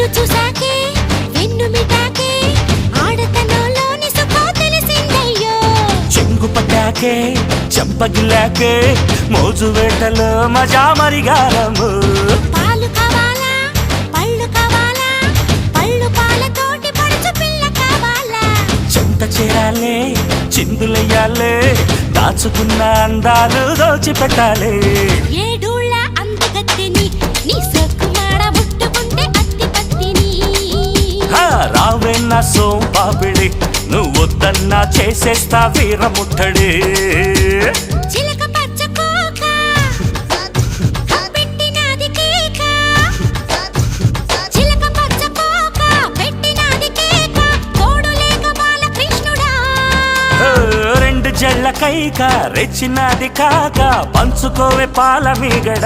నిన్ను చూసాకే వెన్ను మిటాకే ఆడతనంలోని సుఖం తెలిసిందయ్యో చెంగు పట్టాకే చెంపగిలాకే మోజు వేటలో మజా మరిగారము పాలు కావాలా పళ్ళు కావాలా పళ్ళు పాలతోటి పడుచు పిల్ల కావాలా చెంత చేరాలే చిందులయ్యాలే దాచుకున్న అందాలు దోచిపెట్టాలే ఏడూళ్ళ అందగత్తెని నీ సొక్కుమాడ ముట్టుకుంటే అత్తి పత్తిని రావే నా సోంపాపిడి నువ్వొద్దన్నా చేసేస్తా వీరముట్టడి చిలక పచ్చ కోక పెట్టినది కేక చిలక పచ్చ కోక పెట్టినది కేక తోడు లేక బాలకృష్ణుడా రెండు జళ్ళ కైక రెచ్చినది కాక పంచుకోవే పాల మీగడ